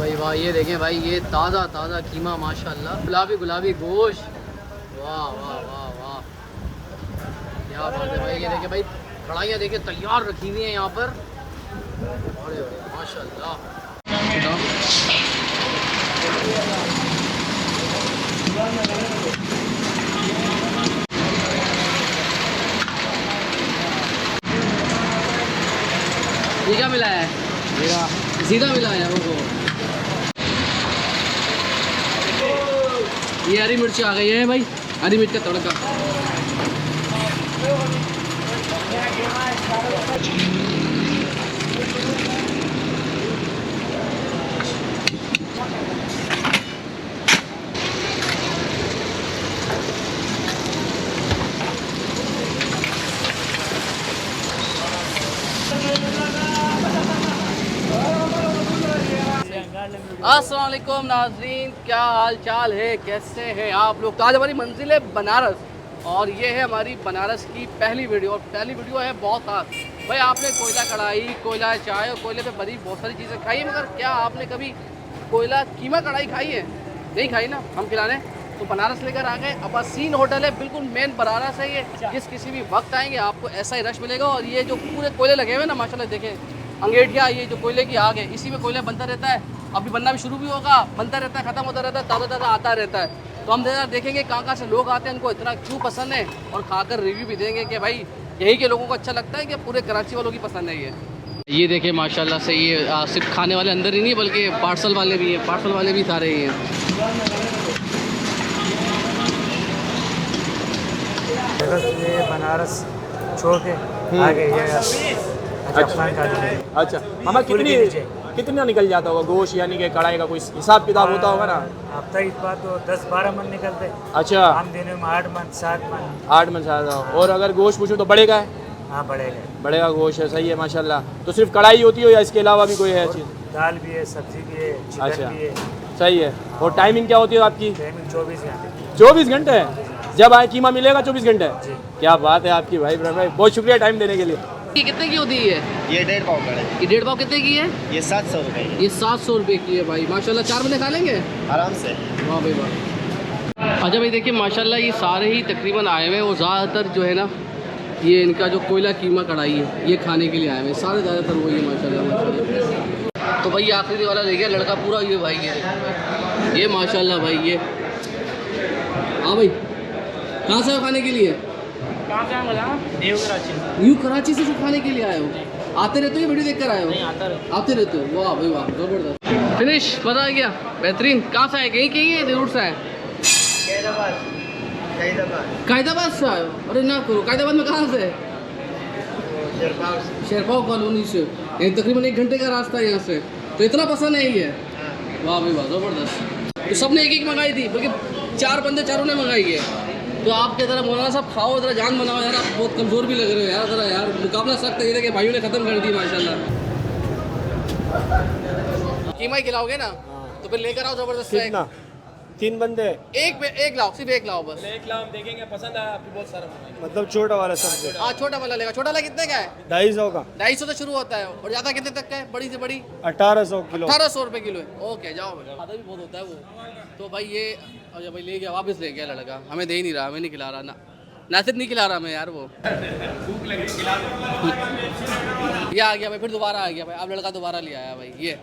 भाई वाह, ये देखें भाई, ये ताज़ा ताज़ा कीमा माशाल्लाह, गुलाबी गुलाबी गोश्त, वाह वाह वाह वाह, क्या बात है भाई। ये देखें भाई, कढ़ाइयाँ देखें तैयार रखी हुई हैं यहाँ पर, अरे माशाल्लाह। ये क्या मिला है? सीधा मिला है वो। ये हरी मिर्च आ गई है भाई, हरी मिर्च का तड़का। अस्सलाम वालेकुम नाज़रीन, क्या हाल चाल है, कैसे हैं आप लोग। तो आज हमारी मंजिल है बनारस और ये है हमारी बनारस की पहली वीडियो, और पहली वीडियो है बहुत खास। भाई आपने कोयला कढ़ाई, कोयला चाय और कोयले पे बनी बहुत सारी चीज़ें खाई, मगर क्या आपने कभी कोयला कीमा कढ़ाई खाई है? नहीं खाई ना, हम खिलाने तो बनारस लेकर आ गए। अब्बासीन होटल है, बिल्कुल मेन बनारस है ये। जिस किसी भी वक्त आएंगे आपको ऐसा ही रश मिलेगा। और ये जो पूरे कोयले लगे हुए ना माशाल्लाह, देखें अंगेठिया, ये जो कोयले की आग है, इसी में कोयला बनता रहता है। अभी बनना भी शुरू भी होगा, बनता रहता है, ख़त्म होता रहता है, ताज़ा ताज़ा आता रहता है। तो हम देखेंगे कहाँ कहाँ से लोग आते हैं, उनको इतना क्यों पसंद है, और खाकर रिव्यू भी देंगे कि भाई यही के लोगों को अच्छा लगता है कि पूरे कराची वालों की पसंद है ये देखें माशाल्लाह से, ये सिर्फ खाने वाले अंदर ही नहीं बल्कि पार्सल वाले भी हैं, पार्सल वाले भी सारे ही हैं। ये बनारस छोड़ के आगे ये अच्छा मामा, कितना निकल जाता होगा गोश्त, यानी कि कढ़ाई का कोई हिसाब किताब होता होगा ना? हफ्ता इस बार तो 10-12 मन निकलते। अच्छा, हम दिन में 8 मन 7 मन 8 मन ज़्यादा। और अगर गोश्त पूछूँ तो बढ़ेगा है? हाँ बढ़ेगा, बढ़ेगा गोश्त है, सही है माशाल्लाह। तो सिर्फ कढ़ाई होती हो या इसके अलावा भी कोई है चीज़? दाल भी है, सब्जी भी है, चिकन भी है। सही है। और टाइमिंग क्या होती है आपकी? टाइमिंग 24 घंटे। 24 घंटे है, जब आए कीमा मिलेगा 24 घंटे। जी, क्या बात है आपकी भाई, भाई बहुत शुक्रिया टाइम देने के लिए। ये कितने की होती है? ये 1.5 पाव का है। ये 1.5 पाव कितने की है? ये 700 रुपये। ये 700 रुपये की है भाई माशाल्लाह। 4 बंदे खा लेंगे आराम से। वाह भाई वाह। अच्छा भाई देखिए माशाल्लाह, ये सारे ही तकरीबन आए हुए हैं, और ज़्यादातर जो है ना, ये इनका जो कोयला कीमा कढ़ाई है ये खाने के लिए आए हुए हैं सारे, ज़्यादातर वही है माशाल्लाह माशाल्लाह। तो भाई आखिरी वाला ले गया लड़का पूरा, ये भाई ये माशाल्लाह भाई ये। हाँ भाई, कहाँ से हो खाने के लिए? कहाँ से आए? न्यू कराची से जो खाने के लिए आए हो? आते रहते हो या वीडियो देखकर आए हो? आते रहते हो, वाह भाई वाह, ज़बरदस्त। फिनिश, मज़ा आ गया, बेहतरीन। कहाँ से आए? कहीं कहीं है रूट से आए? कायदाबाद से आए हो? अरे ना करो, कायदाबाद में कहाँ से? शेरपाव कॉलोनी से। ये तकरीबन 1 घंटे का रास्ता है यहाँ से। तो इतना पसंद है ये? वाह भाई वाह, ज़बरदस्त। तो सबने एक मंगाई थी, बल्कि 4 बंदे चारों ने मंगाई है। तो आपके तरह मौलाना साहब खाओ, ज़रा जान बनाओ यार, आप बहुत कमज़ोर भी लग रहे हो यार, ज़रा यार मुकाबला सख्त है। ये देखिए भाइयों ने ख़त्म कर दी माशाल्लाह। कीमा ही खिलाओगे ना? तो फिर लेकर आओ ज़बरदस्त। कितना? 3 बंदे? एक लाओ, सिर्फ एक लाओ बस। एक लाख देखेंगे, पसंद आया आपको बहुत सारा, मतलब छोटा वाला सब? हाँ छोटा वाला लेगा। छोटा वाला कितने का है? 250 का। 250 से शुरू होता है। और ज़्यादा कितने तक का है? बड़ी से बड़ी 1800 किलो। 1800 रुपये किलो है। ओके जाओ, ज़्यादा भी बहुत होता है वो। तो भाई ये, अच्छा भाई ले गया, वापस ले गया लड़का, हमें दे ही नहीं रहा, हमें नहीं खिला रहा ना, नासिर नहीं खिला रहा हमें यार वो। ये आ गया भाई, फिर दोबारा आ गया भाई, अब लड़का दोबारा ले आया भाई ये।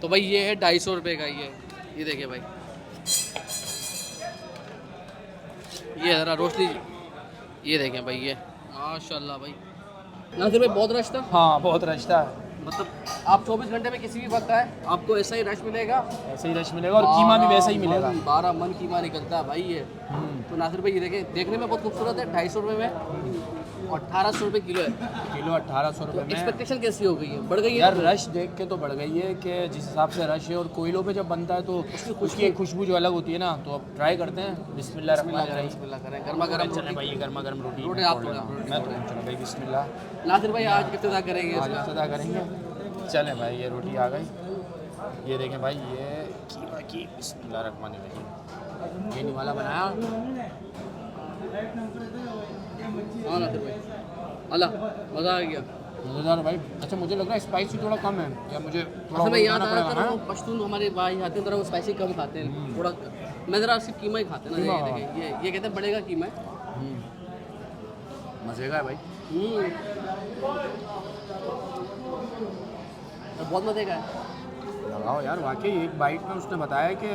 तो भाई ये है 250 रुपये का ये देखिए भाई, ये ज़रा रोशनी, ये देखें भाई ये माशाल्लाह भाई। नासिर भाई बहुत रश था? हाँ बहुत रश था, मतलब आप 24 घंटे में किसी भी वक्त आए आपको ऐसा ही रश मिलेगा, ऐसे ही रश मिलेगा, और कीमा भी वैसा ही मिलेगा। 12 मन कीमा निकलता है भाई ये। तो नासिर भाई ये देखें, देखने में बहुत खूबसूरत है, 250 रुपये में, और 1800 रुपये किलो है। किलो 1800 रुपये में। एक्सपेक्टेशन कैसी हो गई है? बढ़ गई है यार रश देख के तो बढ़ गई है कि जिस हिसाब से रश है, और कोयलों पे जब बनता है तो उसकी एक खुशबू जो अलग होती है ना। तो अब ट्राई करते हैं, बिस्मिल्लाह रहमान रहीम। बिस्मिल्लाह करें, गर्मा गर्म चलें भाई, ये गर्मा गर्म रोटी रोटी आप मैं तो चलो भाई बिस्मिल्लाह। नासिर भाई आज इब्तिदा करेंगे आज इसका। इब्तिदा करेंगे, चलें भाई। ये रोटी आ गई, ये देखें भाई, ये कीमा की बिस्मिल्लाह रहमान रहीम। ये निवाला बनाया। हाँ नासिर भाई, अल्लाह मज़ा आ गया। मज़ेदार है भाई। अच्छा मुझे लग रहा है स्पाइसी थोड़ा कम है, या मुझे थोड़ा असल में और याद बनाना आया पड़ेगा, था हाँ? वो पश्तून हमारे भाई आते हैं, वो स्पाइसी कम खाते हैं थोड़ा। मैं ज़रा सिर्फ कीमा ही खाते हैं ना, कीमा, ये देखिए ये कहते हैं बड़े का कीमा है। मज़े का है भाई। और बहुत मज़े का है। लगाओ यार, वाकई एक बाइट में उसने बताया कि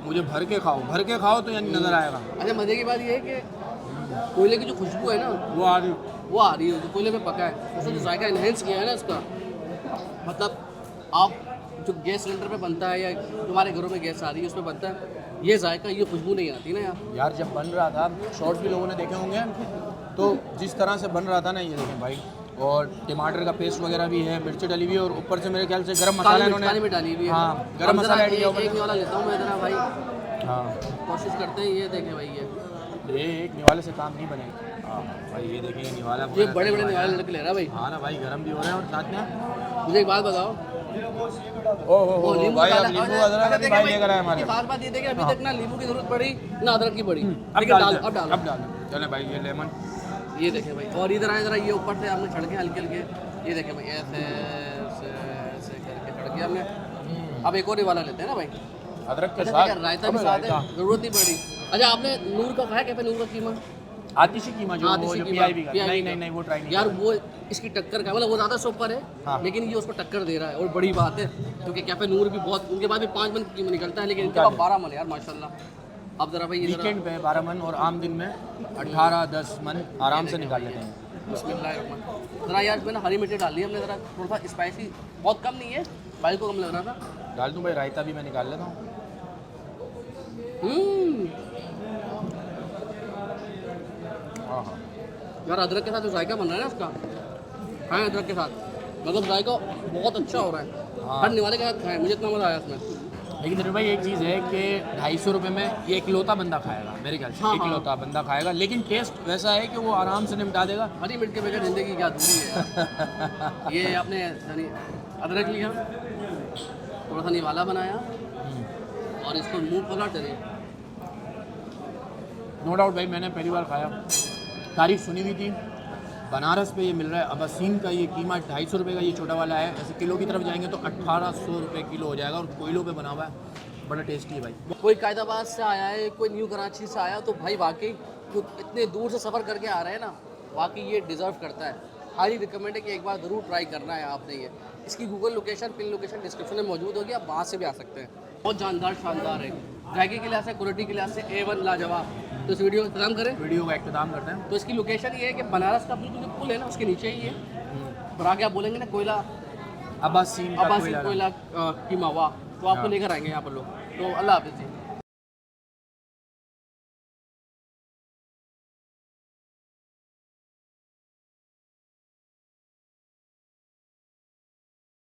मुझे भर के खाओ तो यानी नज़र आएगा। अच्छा मज़े की बात ये है कि कोयले की जो खुशबू है ना वो आ रही वो आ रही है, जो कोयले पे पका है, उसने जो जायका इन्हेंस किया है ना इसका, मतलब आप जो गैस सिलेंडर पे बनता है या तुम्हारे घरों में गैस आ रही है उसमें बनता है, ये जायका ये खुशबू नहीं आती ना यार। यार। जब बन रहा था, शॉर्ट्स भी लोगों ने देखे होंगे, तो जिस तरह से बन रहा था ना, ये देखें भाई, और टमाटर का पेस्ट वगैरह भी है, मिर्ची डली हुई है, और ऊपर से मेरे ख्याल से गरम मसाला काली इन्होंने में डाली हुई है। हाँ, गरम अब जरा मसाला ऐड किया एक वाला लेता हूँ मैं ज़रा भाई, हाँ, कोशिश करते हैं। ये देखें भाई ये एक निवाले से काम नहीं बनेगा। हाँ भाई, ये देखिए ये निवाला ये बड़े बड़े निवाले लड़के ले रहा भाई। हाँ ना भाई, गरम भी हो रहे हैं, और साथ में मुझे एक बात बताओ, ओहो नींबू भाई, अब डाला- नींबू अच्छा, अदरक अभी देखिए भाई लेकर आए हमारे। खास बात ये देखिए अभी तक ना नींबू की जरूरत पड़ी ना अदरक की पड़ी, अब लेकिन डाल, अब डालो। अब डाल, चले भाई ये लेमन। ये देखें भाई, और इधर आए ज़रा, ये ऊपर से हमने छड़के हल्के हल्के, ये देखें भाई ऐसे ऐसे ऐसे करके छड़के हमने। अब एक और ये वाला लेते हैं ना भाई। अदरक के अच्छा साथ देखिए, रायता भी अबे साथ है, रायता। जरूरत नहीं पड़ी। अच्छा आपने नूर का खाया, कैफे नूर का कीमा? आतिशी कीमा जो आतिशी वो जो कीमा, PIB का, PIB नहीं का। नहीं नहीं वो ट्राई नहीं यार किया। वो इसकी टक्कर का, मतलब वो ज़्यादा सुपर है हाँ। लेकिन ये उसको टक्कर दे रहा है, और बड़ी बात है क्योंकि कैफे नूर भी बहुत, उनके बाद भी 5 मन कीमा निकलता है, लेकिन इनके पास 12 मन है यार माशाल्लाह। अब ज़रा भाई ये वीकेंड पे 12 मन, और आम दिन में 18-10 मन आराम से निकाल लेते हैं। बिस्मिल्लाह। ज़रा यार मैंने हरी मिर्ची डाल ली हमने, ज़रा थोड़ा सा स्पाइसी बहुत कम नहीं है, भाई को कम लग रहा था। डाल दूँ भाई, रायता भी मैं निकाल लेता हूँ। हाँ हाँ, यार अदरक के साथ जो जायका बन रहा है ना इसका, हाँ अदरक के साथ, मतलब जायका बहुत अच्छा हो रहा है। हाँ। हर निवाले के साथ खाएं, मुझे इतना मज़ा आया इसमें। लेकिन फिर भाई एक चीज़ है कि 250 रुपये में ये इकलौता बंदा खाएगा, मेरे ख्याल से हाँ, इकलौता बंदा खाएगा, लेकिन टेस्ट वैसा है कि वो आराम से निपटा देगा। हरी मिर्च के बगैर ज़िंदगी क्या अधूरी है। ये आपने यानी अदरक लिया, थोड़ा सा निवाला बनाया, और इसको मुँह पकड़ चलिए। नो डाउट भाई, मैंने पहली बार खाया, तारीफ सुनी हुई थी। बनारस पे ये मिल रहा है अबासीन का, ये कीमा 250 रुपये का ये छोटा वाला है। ऐसे किलो की तरफ जाएंगे तो 1800 रुपये किलो हो जाएगा, और कोयलों पे बना हुआ है, बड़ा टेस्टी है भाई। कोई कायदाबाद से आया है, कोई न्यू कराची से आया, तो भाई वाकई जो इतने दूर से सफ़र करके आ रहे हैं ना, वाकई ये डिज़र्व करता है। हाईली रिकमेंड है कि एक बार ज़रूर ट्राई करना है आपने ये। इसकी Google location, pin location description में मौजूद होगी, आप वहाँ से भी आ सकते हैं। बहुत जानदार, शानदार है, जायके के लिहाज से, क्वालिटी के लिहाज से A1 लाजवाब। तो इस वीडियो का इंतजाम करें। वीडियो का इख्तिताम करते हैं। तो इसकी लोकेशन ये है कि बनारस का बिल्कुल जो पुल है ना उसके नीचे ही है, और आगे आप बोलेंगे ना कोयला, अबासीन का अब्बासी कोयला। कोयला की मावा, तो आपको लेकर आएंगे यहाँ पर लोग। तो अल्लाह हाफिज़ जी।